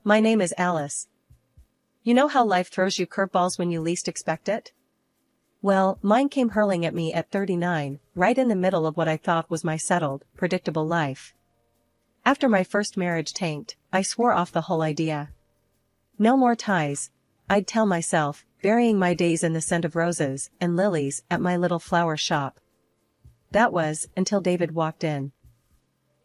My name is Alice. You know how life throws you curveballs when you least expect it? Well, mine came hurling at me at 39, right in the middle of what I thought was my settled, predictable life. After my first marriage tanked, I swore off the whole idea. No more ties, I'd tell myself, burying my days in the scent of roses and lilies at my little flower shop. That was, until David walked in.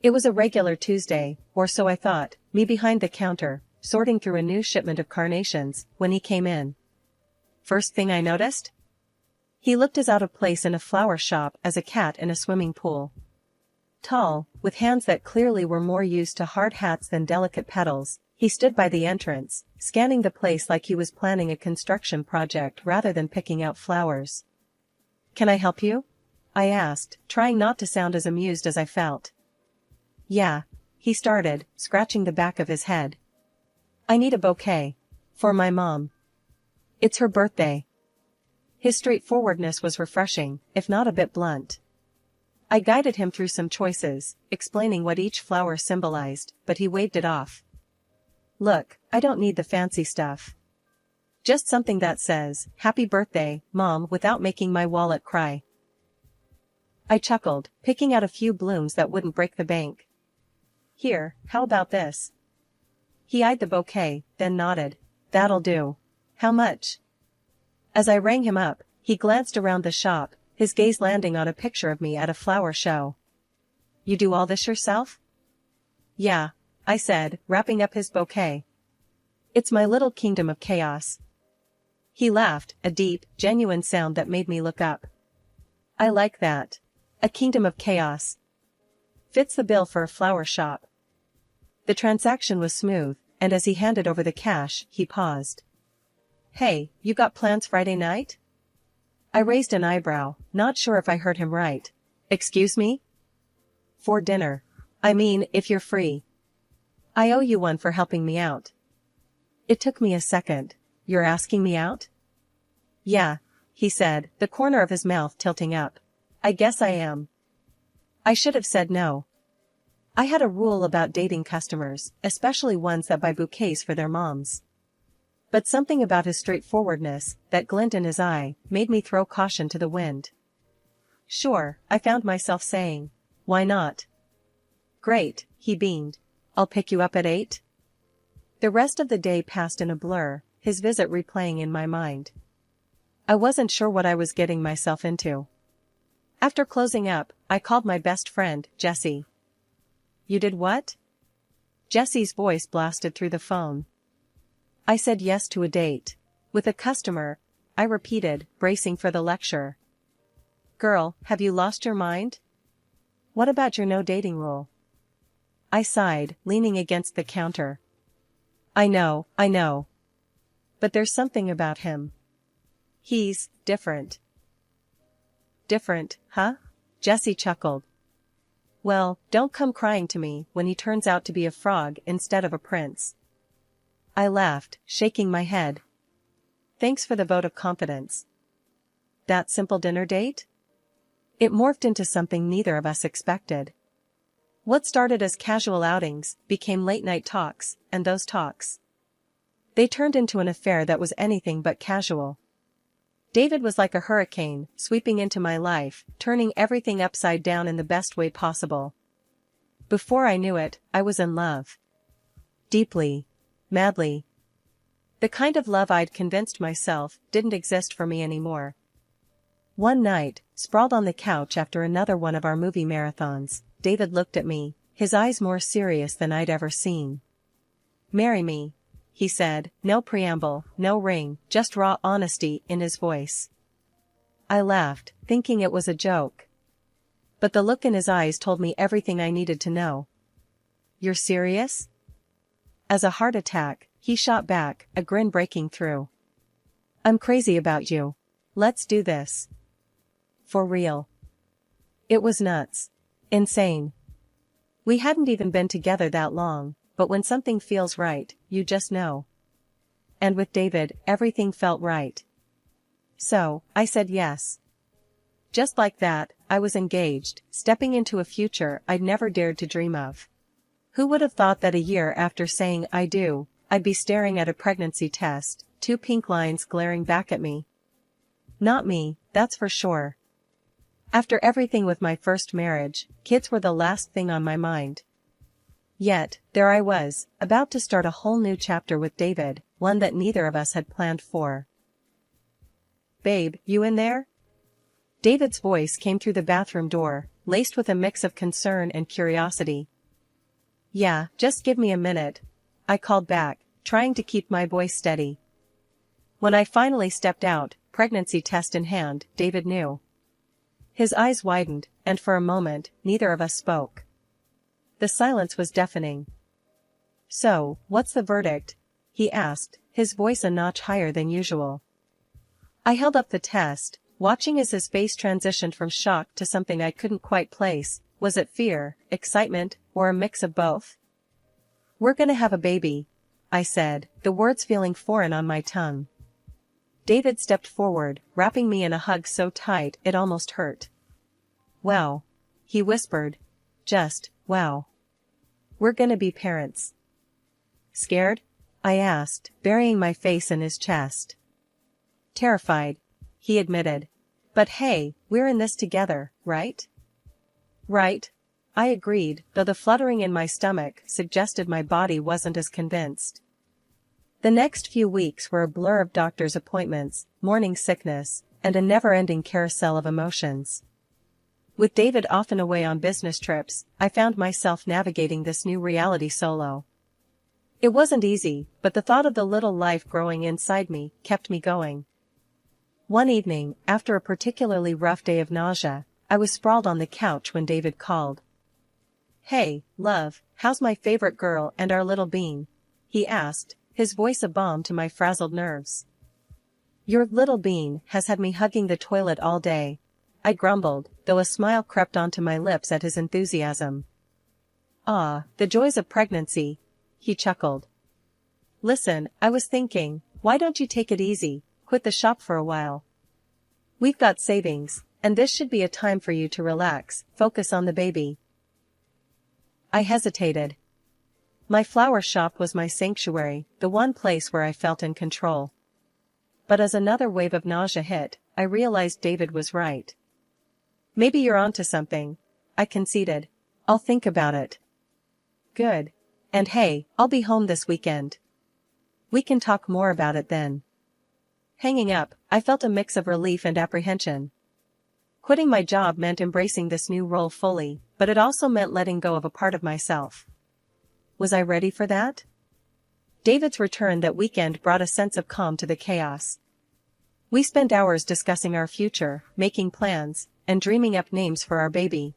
It was a regular Tuesday, or so I thought, me behind the counter, sorting through a new shipment of carnations, when he came in. First thing I noticed? He looked as out of place in a flower shop as a cat in a swimming pool. Tall, with hands that clearly were more used to hard hats than delicate petals, he stood by the entrance, scanning the place like he was planning a construction project rather than picking out flowers. "Can I help you?" I asked, trying not to sound as amused as I felt. "Yeah," he started, scratching the back of his head. "I need a bouquet. For my mom. It's her birthday." His straightforwardness was refreshing, if not a bit blunt. I guided him through some choices, explaining what each flower symbolized, but he waved it off. "Look, I don't need the fancy stuff. Just something that says, 'Happy birthday, Mom,' without making my wallet cry." I chuckled, picking out a few blooms that wouldn't break the bank. "Here, how about this?" He eyed the bouquet, then nodded. "That'll do. How much?" As I rang him up, he glanced around the shop, his gaze landing on a picture of me at a flower show. "You do all this yourself?" "Yeah," I said, wrapping up his bouquet. "It's my little kingdom of chaos." He laughed, a deep, genuine sound that made me look up. "I like that. A kingdom of chaos. Fits the bill for a flower shop." The transaction was smooth, and as he handed over the cash, he paused. "Hey, you got plans Friday night?" I raised an eyebrow, not sure if I heard him right. "Excuse me?" "For dinner. I mean, if you're free. I owe you one for helping me out." It took me a second. "You're asking me out?" "Yeah," he said, the corner of his mouth tilting up. "I guess I am." I should have said no. I had a rule about dating customers, especially ones that buy bouquets for their moms. But something about his straightforwardness, that glint in his eye, made me throw caution to the wind. "Sure," I found myself saying. "Why not?" "Great," he beamed. "I'll pick you up at 8. The rest of the day passed in a blur, his visit replaying in my mind. I wasn't sure what I was getting myself into. After closing up, I called my best friend, Jessie. "You did what?" Jessie's voice blasted through the phone. "I said yes to a date. With a customer," I repeated, bracing for the lecture. "Girl, have you lost your mind? What about your no dating rule?" I sighed, leaning against the counter. I know. But there's something about him. He's different." "Different, huh?" Jessie chuckled. "Well, don't come crying to me when he turns out to be a frog instead of a prince." I laughed, shaking my head. "Thanks for the vote of confidence." That simple dinner date? It morphed into something neither of us expected. What started as casual outings became late-night talks, and those talks, they turned into an affair that was anything but casual. David was like a hurricane, sweeping into my life, turning everything upside down in the best way possible. Before I knew it, I was in love. Deeply. Madly. The kind of love I'd convinced myself didn't exist for me anymore. One night, sprawled on the couch after another one of our movie marathons, David looked at me, his eyes more serious than I'd ever seen. "Marry me," he said, no preamble, no ring, just raw honesty in his voice. I laughed, thinking it was a joke. But the look in his eyes told me everything I needed to know. "You're serious?" As a heart attack, he shot back, a grin breaking through. "I'm crazy about you. Let's do this." For real. It was nuts. Insane. We hadn't even been together that long, but when something feels right, you just know. And with David, everything felt right. So, I said yes. Just like that, I was engaged, stepping into a future I'd never dared to dream of. Who would have thought that a year after saying I do, I'd be staring at a pregnancy test, two pink lines glaring back at me. Not me, that's for sure. After everything with my first marriage, kids were the last thing on my mind. Yet, there I was, about to start a whole new chapter with David, one that neither of us had planned for. "Babe, you in there?" David's voice came through the bathroom door, laced with a mix of concern and curiosity. "Yeah, just give me a minute," I called back, trying to keep my voice steady. When I finally stepped out, pregnancy test in hand, David knew. His eyes widened, and for a moment, neither of us spoke. The silence was deafening. "So, what's the verdict?" he asked, his voice a notch higher than usual. I held up the test, watching as his face transitioned from shock to something I couldn't quite place. Was it fear, excitement, or a mix of both? "We're gonna have a baby," I said, the words feeling foreign on my tongue. David stepped forward, wrapping me in a hug so tight it almost hurt. "Wow," he whispered. "Just, wow. We're gonna be parents." "Scared?" I asked, burying my face in his chest. "Terrified," he admitted. "But hey, we're in this together, right?" "Right," I agreed, though the fluttering in my stomach suggested my body wasn't as convinced. The next few weeks were a blur of doctor's appointments, morning sickness, and a never-ending carousel of emotions. With David often away on business trips, I found myself navigating this new reality solo. It wasn't easy, but the thought of the little life growing inside me kept me going. One evening, after a particularly rough day of nausea, I was sprawled on the couch when David called. "Hey, love, how's my favorite girl and our little bean?" he asked, his voice a balm to my frazzled nerves. "Your little bean has had me hugging the toilet all day," I grumbled, though a smile crept onto my lips at his enthusiasm. "Ah, the joys of pregnancy," he chuckled. "Listen, I was thinking, why don't you take it easy, quit the shop for a while? We've got savings, and this should be a time for you to relax, focus on the baby." I hesitated. My flower shop was my sanctuary, the one place where I felt in control. But as another wave of nausea hit, I realized David was right. "Maybe you're onto something," I conceded. "I'll think about it." "Good. And hey, I'll be home this weekend. We can talk more about it then." Hanging up, I felt a mix of relief and apprehension. Quitting my job meant embracing this new role fully, but it also meant letting go of a part of myself. Was I ready for that? David's return that weekend brought a sense of calm to the chaos. We spent hours discussing our future, making plans, and dreaming up names for our baby.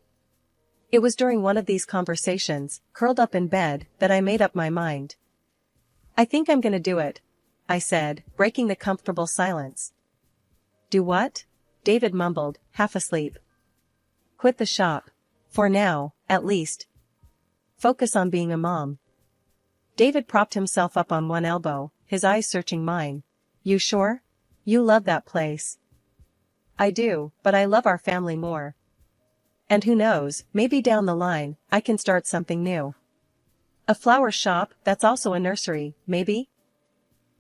It was during one of these conversations, curled up in bed, that I made up my mind. "I think I'm gonna do it," I said, breaking the comfortable silence. "Do what?" David mumbled, half asleep. "Quit the shop. For now, at least. Focus on being a mom." David propped himself up on one elbow, his eyes searching mine. "You sure? You love that place." "I do, but I love our family more. And who knows, maybe down the line, I can start something new. A flower shop that's also a nursery, maybe?"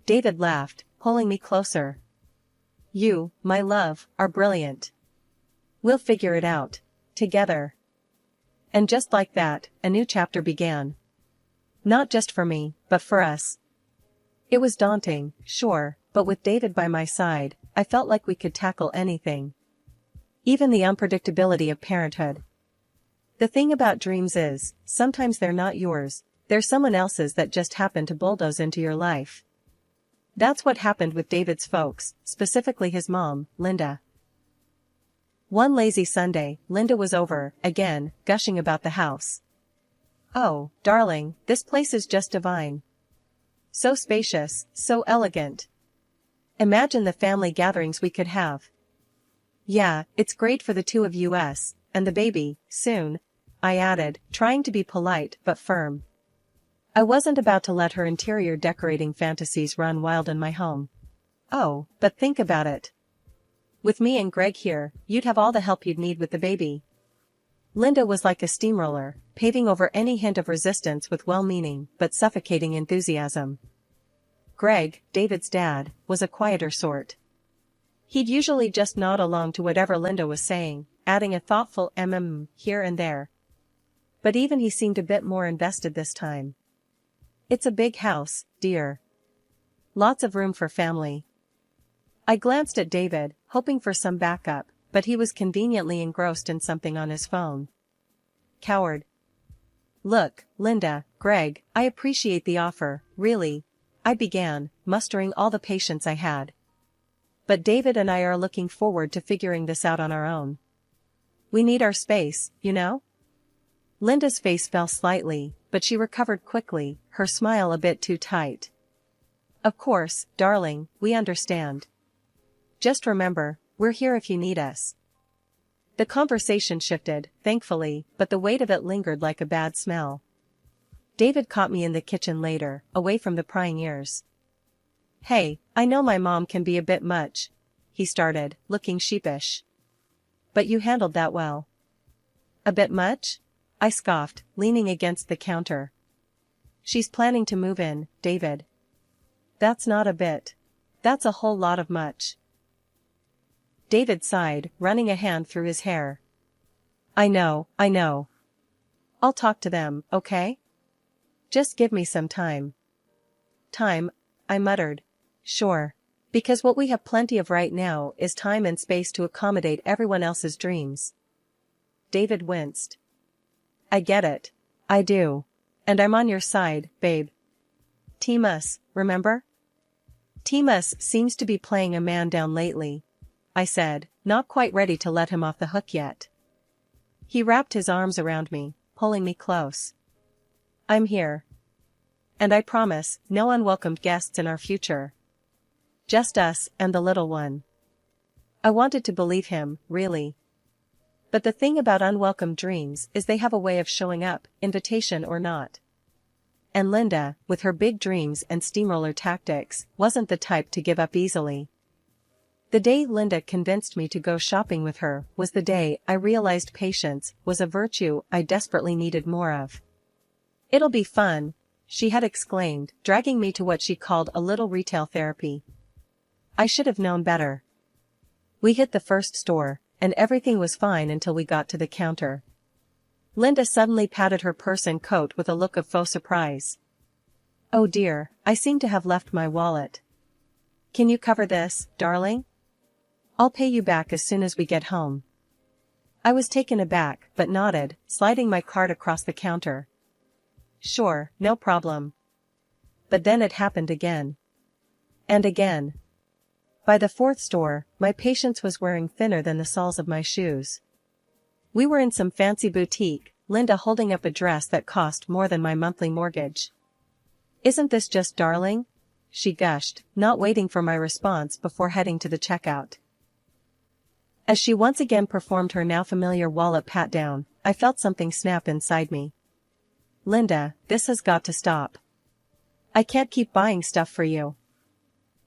David laughed, pulling me closer. "You, my love, are brilliant. We'll figure it out. Together." And just like that, a new chapter began. Not just for me, but for us. It was daunting, sure, but with David by my side, I felt like we could tackle anything. Even the unpredictability of parenthood. The thing about dreams is, sometimes they're not yours, they're someone else's that just happen to bulldoze into your life. That's what happened with David's folks, specifically his mom, Linda. One lazy Sunday, Linda was over, again, gushing about the house. "Oh, darling, this place is just divine. So spacious, so elegant. Imagine the family gatherings we could have." "Yeah, it's great for the two of us, and the baby, soon," I added, trying to be polite but firm. I wasn't about to let her interior decorating fantasies run wild in my home. "Oh, but think about it. With me and Greg here, you'd have all the help you'd need with the baby." Linda was like a steamroller, paving over any hint of resistance with well-meaning but suffocating enthusiasm. Greg, David's dad, was a quieter sort. He'd usually just nod along to whatever Linda was saying, adding a thoughtful here and there. But even he seemed a bit more invested this time. It's a big house, dear. Lots of room for family. I glanced at David, hoping for some backup, but he was conveniently engrossed in something on his phone. Coward. Look, Linda, Greg, I appreciate the offer, really, I began, mustering all the patience I had. But David and I are looking forward to figuring this out on our own. We need our space, you know? Linda's face fell slightly, but she recovered quickly, her smile a bit too tight. Of course, darling, we understand. Just remember, we're here if you need us. The conversation shifted, thankfully, but the weight of it lingered like a bad smell. David caught me in the kitchen later, away from the prying ears. Hey, I know my mom can be a bit much, he started, looking sheepish. But you handled that well. A bit much? I scoffed, leaning against the counter. She's planning to move in, David. That's not a bit. That's a whole lot of much. David sighed, running a hand through his hair. I know. I'll talk to them, okay? Just give me some time. Time, I muttered. Sure. Because what we have plenty of right now is time and space to accommodate everyone else's dreams. David winced. I get it. I do. And I'm on your side, babe. Team us, remember? Team us seems to be playing a man down lately, I said, not quite ready to let him off the hook yet. He wrapped his arms around me, pulling me close. I'm here. And I promise, no unwelcomed guests in our future. Just us and the little one. I wanted to believe him, really. But the thing about unwelcome dreams is they have a way of showing up, invitation or not. And Linda, with her big dreams and steamroller tactics, wasn't the type to give up easily. The day Linda convinced me to go shopping with her was the day I realized patience was a virtue I desperately needed more of. It'll be fun, she had exclaimed, dragging me to what she called a little retail therapy. I should have known better. We hit the first store, and everything was fine until we got to the counter. Linda suddenly patted her purse and coat with a look of faux surprise. Oh dear, I seem to have left my wallet. Can you cover this, darling? I'll pay you back as soon as we get home. I was taken aback, but nodded, sliding my card across the counter. Sure, no problem. But then it happened again. And again. By the fourth store, my patience was wearing thinner than the soles of my shoes. We were in some fancy boutique, Linda holding up a dress that cost more than my monthly mortgage. Isn't this just darling? She gushed, not waiting for my response before heading to the checkout. As she once again performed her now familiar wallet pat-down, I felt something snap inside me. Linda, this has got to stop. I can't keep buying stuff for you.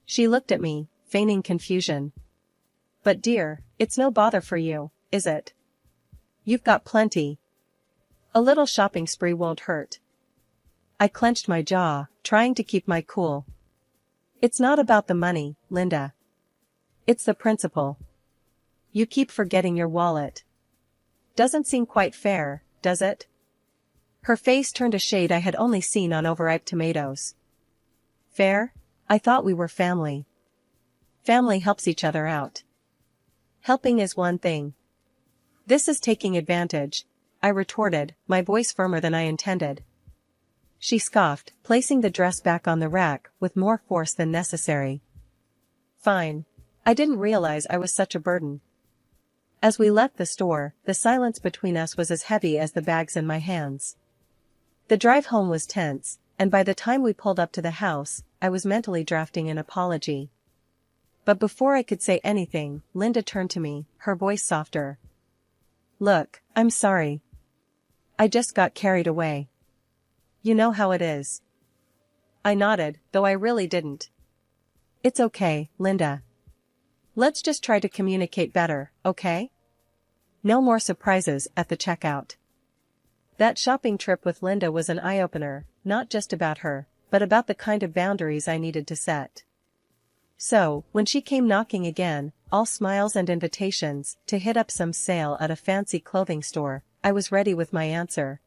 She looked at me, feigning confusion. But dear, it's no bother for you, is it? You've got plenty. A little shopping spree won't hurt. I clenched my jaw, trying to keep my cool. It's not about the money, Linda. It's the principle. You keep forgetting your wallet. Doesn't seem quite fair, does it? Her face turned a shade I had only seen on overripe tomatoes. Fair? I thought we were family. Family helps each other out. Helping is one thing. This is taking advantage, I retorted, my voice firmer than I intended. She scoffed, placing the dress back on the rack with more force than necessary. Fine. I didn't realize I was such a burden. As we left the store, the silence between us was as heavy as the bags in my hands. The drive home was tense, and by the time we pulled up to the house, I was mentally drafting an apology. But before I could say anything, Linda turned to me, her voice softer. Look, I'm sorry. I just got carried away. You know how it is. I nodded, though I really didn't. It's okay, Linda. Let's just try to communicate better, okay? No more surprises at the checkout. That shopping trip with Linda was an eye-opener, not just about her, but about the kind of boundaries I needed to set. So, when she came knocking again, all smiles and invitations to hit up some sale at a fancy clothing store, I was ready with my answer.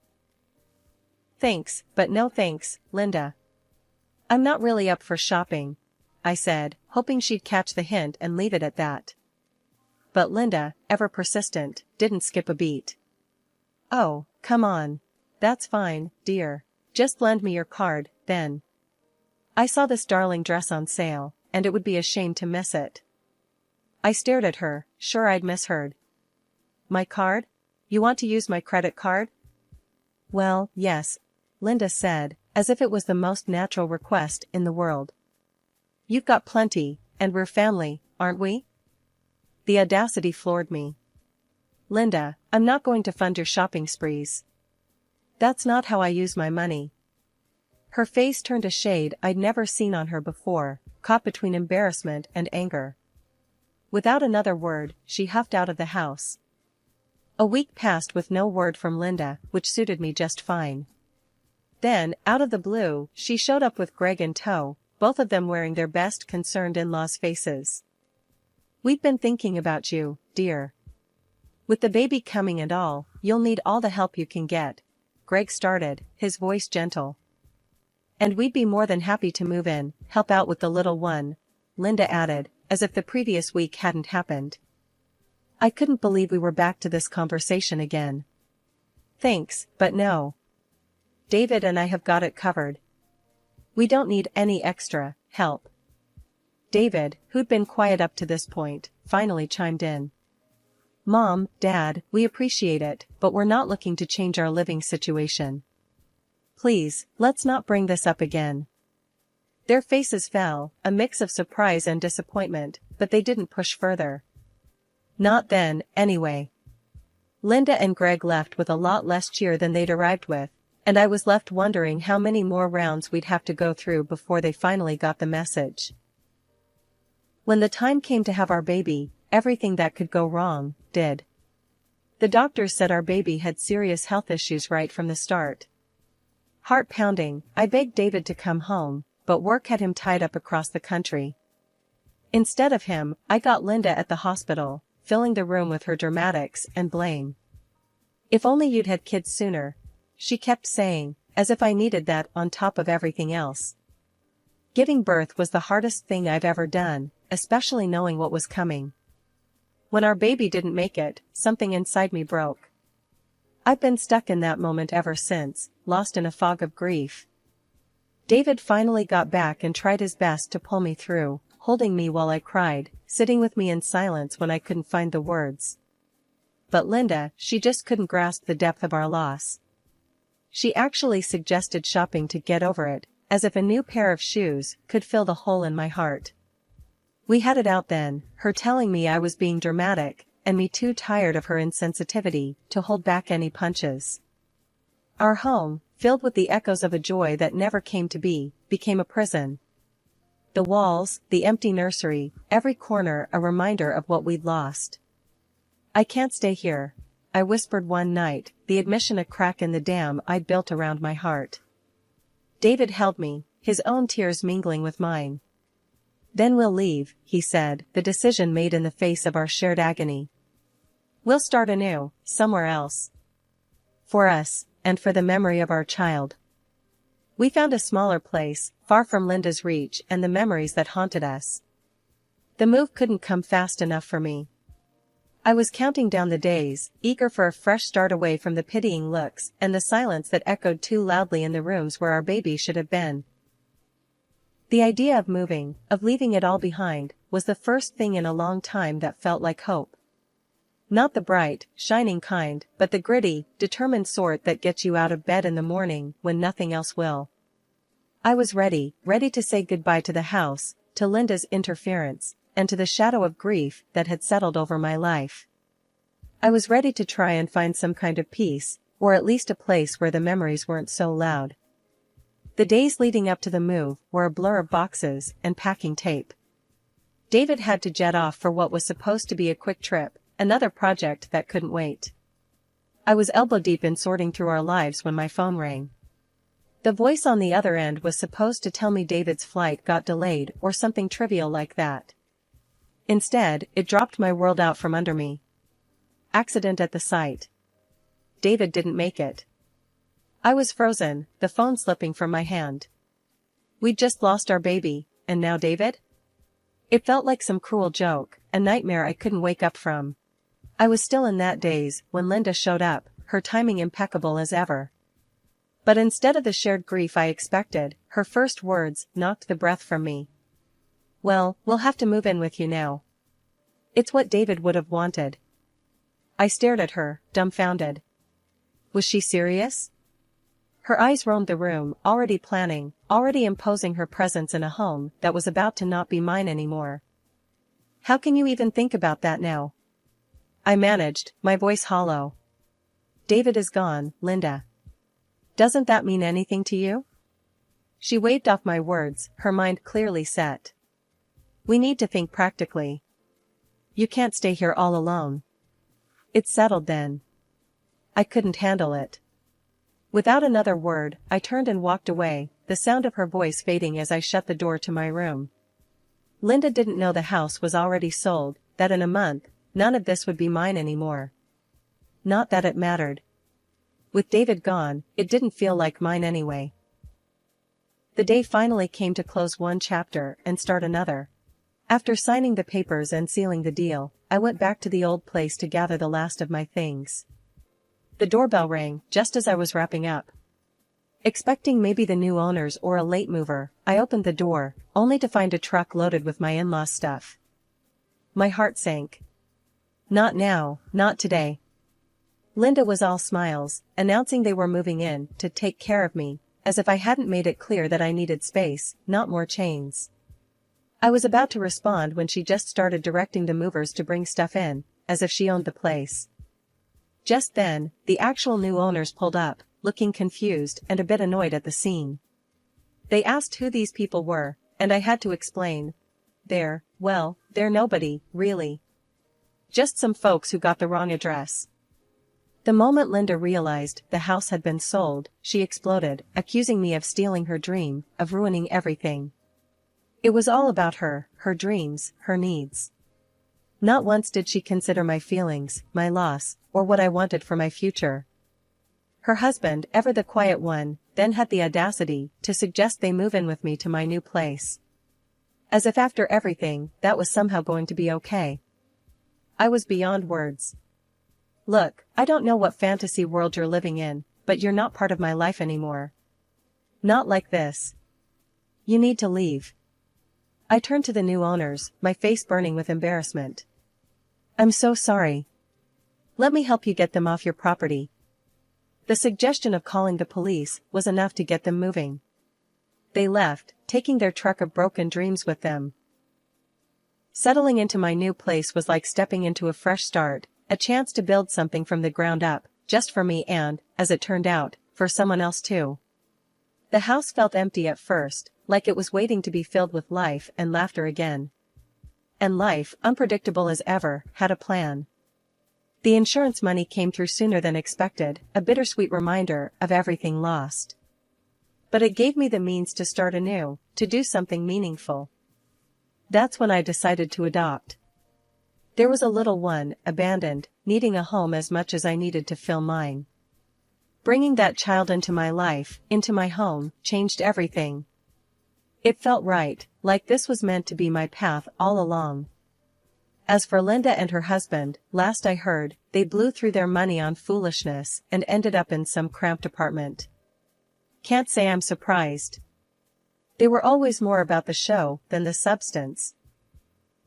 "Thanks, but no thanks, Linda. I'm not really up for shopping," I said, hoping she'd catch the hint and leave it at that. But Linda, ever persistent, didn't skip a beat. "Oh, come on. That's fine, dear. Just lend me your card, then. I saw this darling dress on sale, and it would be a shame to miss it." I stared at her, sure I'd misheard. "My card? You want to use my credit card?" "Well, yes," Linda said, as if it was the most natural request in the world. "You've got plenty, and we're family, aren't we?" The audacity floored me. "Linda, I'm not going to fund your shopping sprees. That's not how I use my money." Her face turned a shade I'd never seen on her before, caught between embarrassment and anger. Without another word, she huffed out of the house. A week passed with no word from Linda, which suited me just fine. Then, out of the blue, she showed up with Greg in tow, both of them wearing their best concerned in-laws faces. "We've been thinking about you, dear. With the baby coming and all, you'll need all the help you can get," Greg started, his voice gentle. "And we'd be more than happy to move in, help out with the little one," Linda added, as if the previous week hadn't happened. I couldn't believe we were back to this conversation again. "Thanks, but no. David and I have got it covered. We don't need any extra help." David, who'd been quiet up to this point, finally chimed in. "Mom, Dad, we appreciate it, but we're not looking to change our living situation. Please, let's not bring this up again." Their faces fell, a mix of surprise and disappointment, but they didn't push further. Not then, anyway. Linda and Greg left with a lot less cheer than they'd arrived with, and I was left wondering how many more rounds we'd have to go through before they finally got the message. When the time came to have our baby, everything that could go wrong did. The doctors said our baby had serious health issues right from the start. Heart pounding, I begged David to come home, but work had him tied up across the country. Instead of him, I got Linda at the hospital, filling the room with her dramatics and blame. "If only you'd had kids sooner," she kept saying, as if I needed that on top of everything else. Giving birth was the hardest thing I've ever done, especially knowing what was coming. When our baby didn't make it, something inside me broke. I've been stuck in that moment ever since, lost in a fog of grief. David finally got back and tried his best to pull me through, holding me while I cried, sitting with me in silence when I couldn't find the words. But Linda, she just couldn't grasp the depth of our loss. She actually suggested shopping to get over it, as if a new pair of shoes could fill the hole in my heart. We had it out then, her telling me I was being dramatic, and me too tired of her insensitivity to hold back any punches. Our home, filled with the echoes of a joy that never came to be, became a prison. The walls, the empty nursery, every corner a reminder of what we'd lost. "I can't stay here," I whispered one night, the admission a crack in the dam I'd built around my heart. David held me, his own tears mingling with mine. "Then we'll leave," he said, the decision made in the face of our shared agony. "We'll start anew, somewhere else. For us, and for the memory of our child." We found a smaller place, far from Linda's reach and the memories that haunted us. The move couldn't come fast enough for me. I was counting down the days, eager for a fresh start away from the pitying looks and the silence that echoed too loudly in the rooms where our baby should have been. The idea of moving, of leaving it all behind, was the first thing in a long time that felt like hope. Not the bright, shining kind, but the gritty, determined sort that gets you out of bed in the morning when nothing else will. I was ready to say goodbye to the house, to Linda's interference, and to the shadow of grief that had settled over my life. I was ready to try and find some kind of peace, or at least a place where the memories weren't so loud. The days leading up to the move were a blur of boxes and packing tape. David had to jet off for what was supposed to be a quick trip, another project that couldn't wait. I was elbow deep in sorting through our lives when my phone rang. The voice on the other end was supposed to tell me David's flight got delayed or something trivial like that. Instead, it dropped my world out from under me. Accident at the site. David didn't make it. I was frozen, the phone slipping from my hand. We'd just lost our baby, and now David? It felt like some cruel joke, a nightmare I couldn't wake up from. I was still in that daze when Linda showed up, her timing impeccable as ever. But instead of the shared grief I expected, her first words knocked the breath from me. "Well, we'll have to move in with you now." It's what David would have wanted. I stared at her, dumbfounded. Was she serious? Her eyes roamed the room, already planning, already imposing her presence in a home that was about to not be mine anymore. "How can you even think about that now?" I managed, my voice hollow. "David is gone, Linda. Doesn't that mean anything to you?" She waved off my words, her mind clearly set. "We need to think practically. You can't stay here all alone." It's settled then. I couldn't handle it. Without another word, I turned and walked away, the sound of her voice fading as I shut the door to my room. Linda didn't know the house was already sold, that in a month, none of this would be mine anymore. Not that it mattered. With David gone, it didn't feel like mine anyway. The day finally came to close one chapter and start another. After signing the papers and sealing the deal, I went back to the old place to gather the last of my things. The doorbell rang just as I was wrapping up. Expecting maybe the new owners or a late mover, I opened the door, only to find a truck loaded with my in-laws' stuff. My heart sank. Not now, not today. Linda was all smiles, announcing they were moving in to take care of me, as if I hadn't made it clear that I needed space, not more chains. I was about to respond when she just started directing the movers to bring stuff in, as if she owned the place. Just then, the actual new owners pulled up, looking confused and a bit annoyed at the scene. They asked who these people were, and I had to explain. They're nobody, really. Just some folks who got the wrong address. The moment Linda realized the house had been sold, she exploded, accusing me of stealing her dream, of ruining everything. It was all about her dreams, her needs. Not once did she consider my feelings, my loss, or what I wanted for my future. Her husband, ever the quiet one, then had the audacity to suggest they move in with me to my new place. As if after everything, that was somehow going to be okay. I was beyond words. "Look, I don't know what fantasy world you're living in, but you're not part of my life anymore. Not like this. You need to leave." I turned to the new owners, my face burning with embarrassment. "I'm so sorry. Let me help you get them off your property." The suggestion of calling the police was enough to get them moving. They left, taking their truck of broken dreams with them. Settling into my new place was like stepping into a fresh start, a chance to build something from the ground up, just for me and, as it turned out, for someone else too. The house felt empty at first, like it was waiting to be filled with life and laughter again. And life, unpredictable as ever, had a plan. The insurance money came through sooner than expected, a bittersweet reminder of everything lost. But it gave me the means to start anew, to do something meaningful. That's when I decided to adopt. There was a little one, abandoned, needing a home as much as I needed to fill mine. Bringing that child into my life, into my home, changed everything. It felt right, like this was meant to be my path all along. As for Linda and her husband, last I heard, they blew through their money on foolishness and ended up in some cramped apartment. Can't say I'm surprised. They were always more about the show than the substance.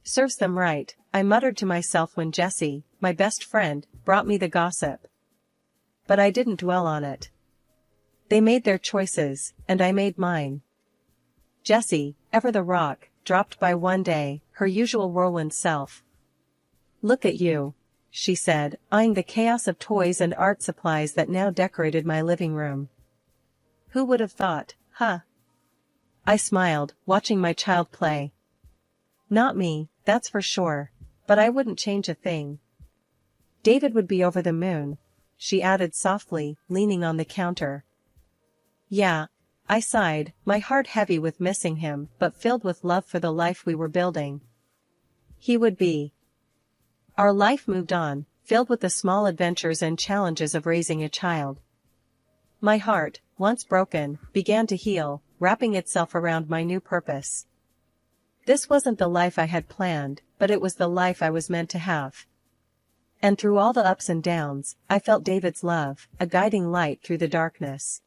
Serves them right, I muttered to myself when Jessie, my best friend, brought me the gossip. But I didn't dwell on it. They made their choices, and I made mine. Jessie, ever the rock, dropped by one day, her usual whirlwind self. "Look at you," she said, eyeing the chaos of toys and art supplies that now decorated my living room. "Who would have thought, huh?" I smiled, watching my child play. "Not me, that's for sure, but I wouldn't change a thing. David would be over the moon," she added softly, leaning on the counter. "Yeah, I sighed, my heart heavy with missing him but filled with love for the life we were building. He would be. Our life moved on, filled with the small adventures and challenges of raising a child. My heart, once broken, began to heal, wrapping itself around my new purpose. This wasn't the life I had planned, but it was the life I was meant to have. And through all the ups and downs, I felt David's love, a guiding light through the darkness.